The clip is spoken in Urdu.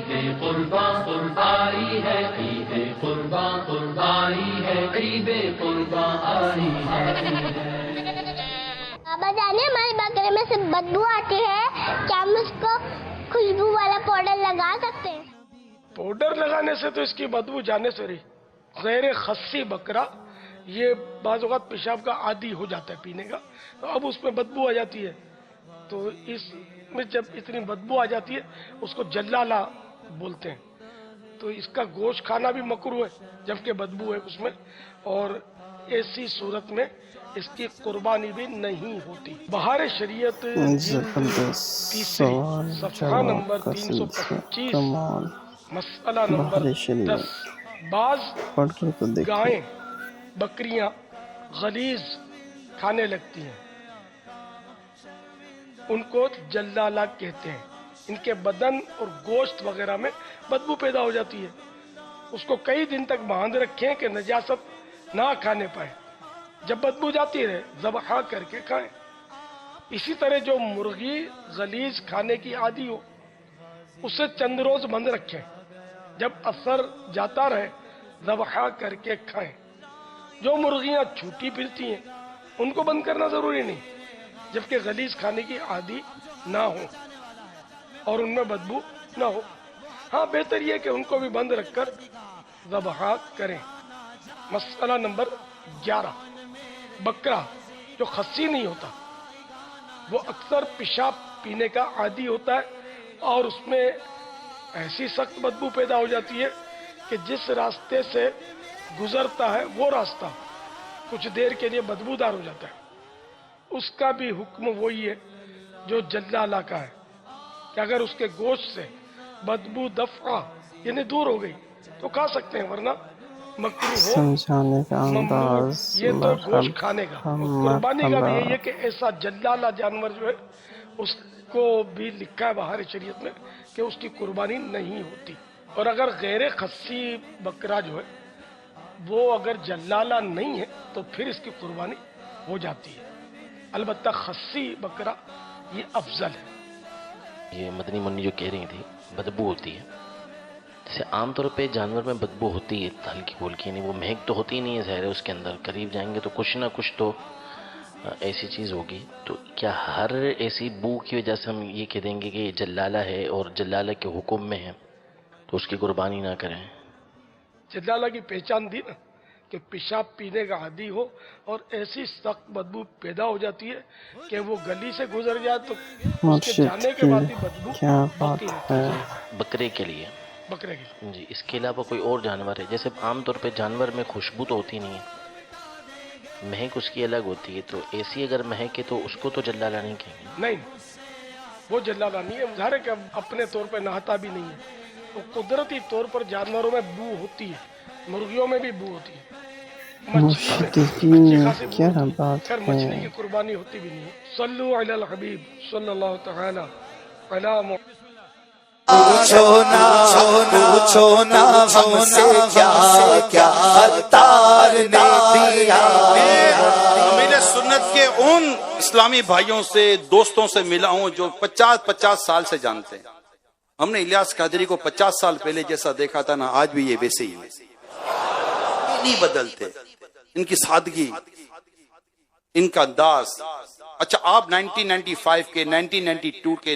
عید قربان قربانی ہے، عید قربان قربانی ہے، عید قربان آئی ہے۔ بابا جانے ہمارے بکرے میں سے بدبو آتی ہے، کیا ہم اس کو خوشبو والا پاؤڈر لگا سکتے ہیں؟ پاؤڈر لگانے سے تو اس کی بدبو جانے سے رہی۔ غیر خصی بکرا یہ بعض اوقات پیشاب کا عادی ہو جاتا ہے پینے کا، تو اب اس میں بدبو آ جاتی ہے، تو اس میں جب اتنی بدبو آ جاتی ہے اس کو جلالہ بولتے ہیں، تو اس کا گوشت کھانا بھی مکروہ ہے جبکہ بدبو ہے اس میں، اور ایسی صورت میں اس کی قربانی بھی نہیں ہوتی۔ بہار شریعت تیسری صفحہ نمبر 325 مسئلہ نمبر 10۔ بعض گائیں بکریاں غلیظ کھانے لگتی ہیں، ان کو جلالہ کہتے ہیں، ان کے بدن اور گوشت وغیرہ میں بدبو پیدا ہو جاتی ہے، اس کو کئی دن تک باندھ رکھیں کہ نجاست نہ کھانے پائے، جب بدبو جاتی رہے ذبح کر کے کھائیں۔ اسی طرح جو مرغی غلیظ کھانے کی عادی ہو اسے چند روز بند رکھیں، جب اثر جاتا رہے ذبح کر کے کھائیں۔ جو مرغیاں چھوٹی پھرتی ہیں ان کو بند کرنا ضروری نہیں، جبکہ غلیظ کھانے کی عادی نہ ہو اور ان میں بدبو نہ ہو۔ ہاں بہتر یہ کہ ان کو بھی بند رکھ کر ذبح کریں۔ مسئلہ نمبر 11۔ بکرا جو خصی نہیں ہوتا وہ اکثر پیشاب پینے کا عادی ہوتا ہے اور اس میں ایسی سخت بدبو پیدا ہو جاتی ہے کہ جس راستے سے گزرتا ہے وہ راستہ کچھ دیر کے لیے بدبودار ہو جاتا ہے۔ اس کا بھی حکم وہی ہے جو جلالہ کا ہے کہ اگر اس کے گوشت سے بدبو دفع یعنی دور ہو گئی تو کھا سکتے ہیں، ورنہ مکروہ ہو، سمجھانے کا ممنوع۔ انداز یہ تو گوشت کھانے کا، قربانی کا بھی یہی ہے کہ ایسا جلالہ جانور جو ہے اس کو بھی لکھا ہے بہار شریعت میں کہ اس کی قربانی نہیں ہوتی۔ اور اگر غیر خصی بکرا جو ہے وہ اگر جلالہ نہیں ہے تو پھر اس کی قربانی ہو جاتی ہے، البتہ خصی بکرا یہ افضل ہے۔ یہ مدنی منی جو کہہ رہی تھی بدبو ہوتی ہے، جیسے عام طور پہ جانور میں بدبو ہوتی ہے ہلکی پھلکی، یعنی وہ مہک تو ہوتی نہیں ہے، ظاہر ہے اس کے اندر قریب جائیں گے تو کچھ نہ کچھ تو ایسی چیز ہوگی، تو کیا ہر ایسی بو کی وجہ سے ہم یہ کہہ دیں گے کہ یہ جلالہ ہے اور جلالہ کے حکم میں ہے تو اس کی قربانی نہ کریں؟ جلالہ کی پہچان دی نا کہ پیشاب پینے کا عادی ہو اور ایسی سخت بدبو پیدا ہو جاتی ہے کہ وہ گلی سے گزر جائے تو اس کے جانے کے بعد بھی بدبو کیا باقی بات رہتی ہے۔ ہے بکرے کے لیے بکرے کی۔ جی، اس کے علاوہ کوئی اور جانور ہے؟ جیسے عام طور پہ جانور میں خوشبو تو ہوتی نہیں ہے، مہک اس کی الگ ہوتی ہے، تو ایسی اگر مہک ہے تو اس کو تو جلالہ نہیں کہیں گے؟ نہیں، وہ جلالہ نہیں ہے، ظاہر ہے کہ اپنے طور پہ نہاتا بھی نہیں ہے، تو قدرتی طور پر جانوروں میں بو ہوتی ہے، مرغیوں میں بھی بو ہوتی ہے، مچھلی میں اچھی خاصی بو کیا ہوتی ہے، بات خیر ہے۔ مچھلی کی قربانی ہوتی بھی نہیں ہے۔ صلو علی الحبیب صلی اللہ تعالی علی محمد۔ پوچھو نا ہم سے کیا کیا عطار نے دیا۔ امیر سنت کے ان اسلامی بھائیوں سے دوستوں سے ملا ہوں جو 50 سال سے جانتے ہیں۔ ہم نے الیاس قادری کو 50 سال پہلے جیسا دیکھا تھا نا، آج بھی یہ ویسے ہی نہیں بدلتے۔ ان کی سادگی، ان کا انداز۔ اچھا آپ 1995 کے، 1992 کے،